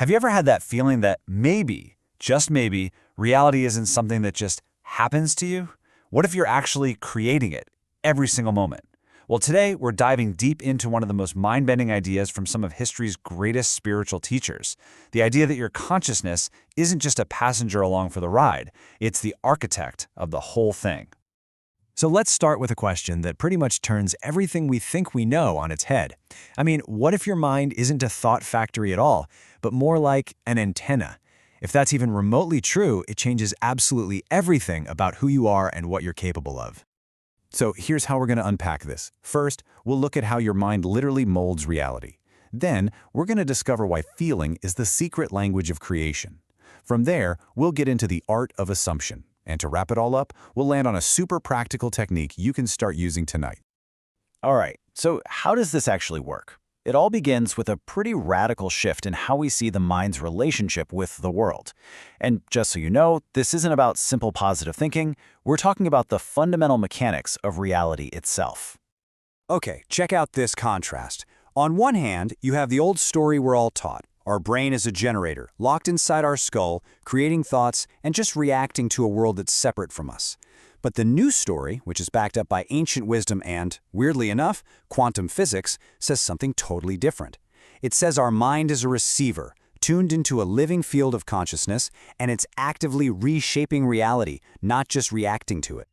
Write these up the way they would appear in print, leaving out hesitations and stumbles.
Have you ever had that feeling that maybe, just maybe, reality isn't something that just happens to you? What if you're actually creating it every single moment? Well, today we're diving deep into one of the most mind-bending ideas from some of history's greatest spiritual teachers. The idea that your consciousness isn't just a passenger along for the ride, it's the architect of the whole thing. So let's start with a question that pretty much turns everything we think we know on its head. I mean, what if your mind isn't a thought factory at all, but more like an antenna? If that's even remotely true, it changes absolutely everything about who you are and what you're capable of. So here's how we're going to unpack this. First, we'll look at how your mind literally molds reality. Then, we're going to discover why feeling is the secret language of creation. From there, we'll get into the art of assumption. And to wrap it all up, we'll land on a super practical technique you can start using tonight. All right, so how does this actually work? It all begins with a pretty radical shift in how we see the mind's relationship with the world. And just so you know, this isn't about simple positive thinking. We're talking about the fundamental mechanics of reality itself. Okay, check out this contrast. On one hand, you have the old story we're all taught. Our brain is a generator, locked inside our skull, creating thoughts and just reacting to a world that's separate from us. But the new story, which is backed up by ancient wisdom and, weirdly enough, quantum physics, says something totally different. It says our mind is a receiver, tuned into a living field of consciousness, and it's actively reshaping reality, not just reacting to it.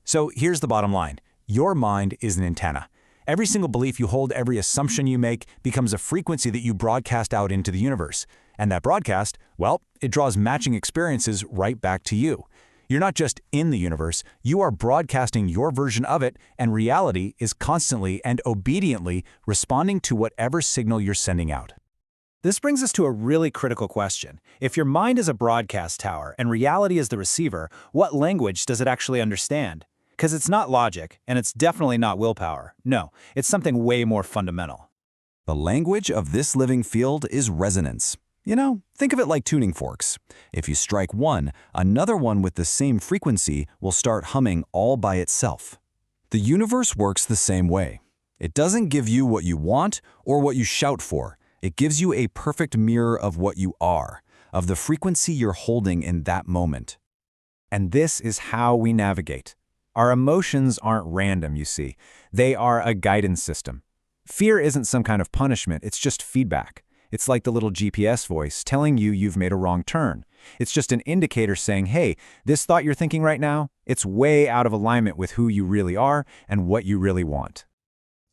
So here's the bottom line. Your mind is an antenna. Every single belief you hold, every assumption you make, becomes a frequency that you broadcast out into the universe. And that broadcast, well, it draws matching experiences right back to you. You're not just in the universe, you are broadcasting your version of it, and reality is constantly and obediently responding to whatever signal you're sending out. This brings us to a really critical question. If your mind is a broadcast tower and reality is the receiver, what language does it actually understand? Because it's not logic, and it's definitely not willpower. No, it's something way more fundamental. The language of this living field is resonance. You know, think of it like tuning forks. If you strike one, another one with the same frequency will start humming all by itself. The universe works the same way. It doesn't give you what you want or what you shout for. It gives you a perfect mirror of what you are, of the frequency you're holding in that moment. And this is how we navigate. Our emotions aren't random, you see. They are a guidance system. Fear isn't some kind of punishment, it's just feedback. It's like the little GPS voice telling you you've made a wrong turn. It's just an indicator saying, hey, this thought you're thinking right now, it's way out of alignment with who you really are and what you really want.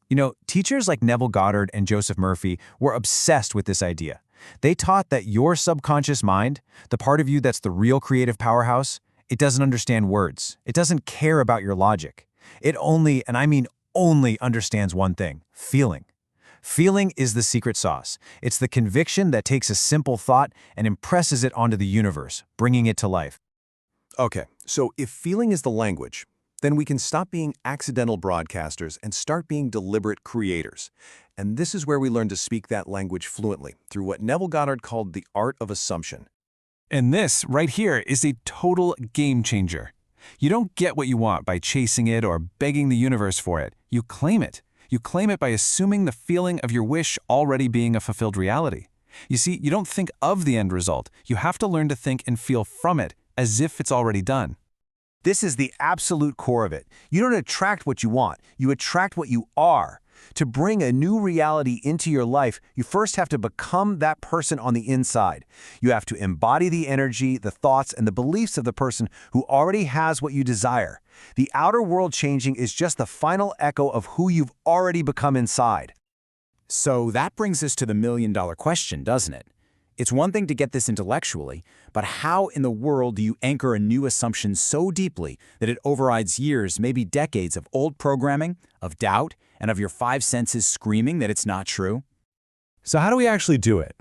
You know, teachers like Neville Goddard and Joseph Murphy were obsessed with this idea. They taught that your subconscious mind, the part of you that's the real creative powerhouse, it doesn't understand words. It doesn't care about your logic. It only, and I mean only, understands one thing: feeling. Feeling is the secret sauce. It's the conviction that takes a simple thought and impresses it onto the universe, bringing it to life. Okay, so if feeling is the language, then we can stop being accidental broadcasters and start being deliberate creators. And this is where we learn to speak that language fluently, through what Neville Goddard called the art of assumption. And this, right here, is a total game changer. You don't get what you want by chasing it or begging the universe for it. You claim it. You claim it by assuming the feeling of your wish already being a fulfilled reality. You see, you don't think of the end result. You have to learn to think and feel from it, as if it's already done. This is the absolute core of it. You don't attract what you want, you attract what you are. To bring a new reality into your life, you first have to become that person on the inside. You have to embody the energy, the thoughts, and the beliefs of the person who already has what you desire. The outer world changing is just the final echo of who you've already become inside. So that brings us to the million-dollar question, doesn't it? It's one thing to get this intellectually, but how in the world do you anchor a new assumption so deeply that it overrides years, maybe decades of old programming, of doubt, and of your five senses screaming that it's not true? So how do we actually do it?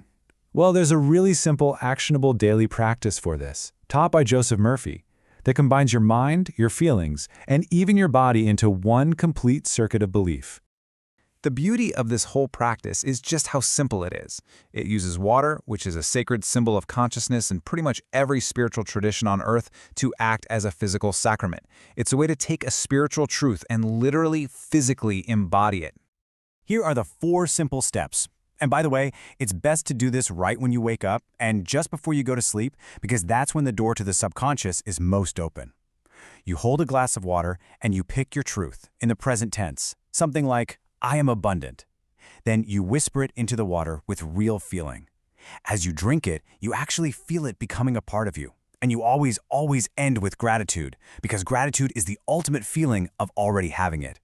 Well, there's a really simple, actionable daily practice for this, taught by Joseph Murphy, that combines your mind, your feelings, and even your body into one complete circuit of belief. The beauty of this whole practice is just how simple it is. It uses water, which is a sacred symbol of consciousness in pretty much every spiritual tradition on earth, to act as a physical sacrament. It's a way to take a spiritual truth and literally, physically embody it. Here are the 4 simple steps. And by the way, it's best to do this right when you wake up and just before you go to sleep, because that's when the door to the subconscious is most open. You hold a glass of water and you pick your truth in the present tense, something like, I am abundant. Then you whisper it into the water with real feeling. As you drink it, you actually feel it becoming a part of you. And you always end with gratitude, because gratitude is the ultimate feeling of already having it.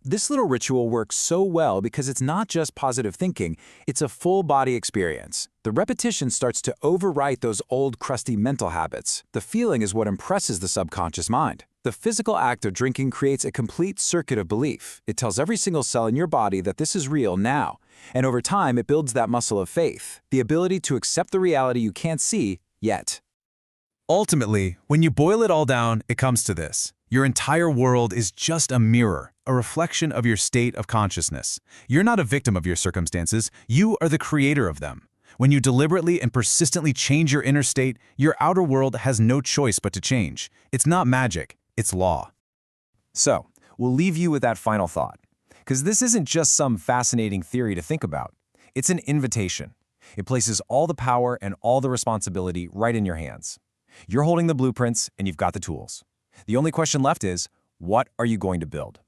This little ritual works so well because it's not just positive thinking, it's a full-body experience. The repetition starts to overwrite those old, crusty mental habits. The feeling is what impresses the subconscious mind. The physical act of drinking creates a complete circuit of belief. It tells every single cell in your body that this is real now. And over time, it builds that muscle of faith, the ability to accept the reality you can't see yet. Ultimately, when you boil it all down, it comes to this. Your entire world is just a mirror, a reflection of your state of consciousness. You're not a victim of your circumstances, you are the creator of them. When you deliberately and persistently change your inner state, your outer world has no choice but to change. It's not magic, it's law. So, we'll leave you with that final thought, because this isn't just some fascinating theory to think about. It's an invitation. It places all the power and all the responsibility right in your hands. You're holding the blueprints and you've got the tools. The only question left is, what are you going to build?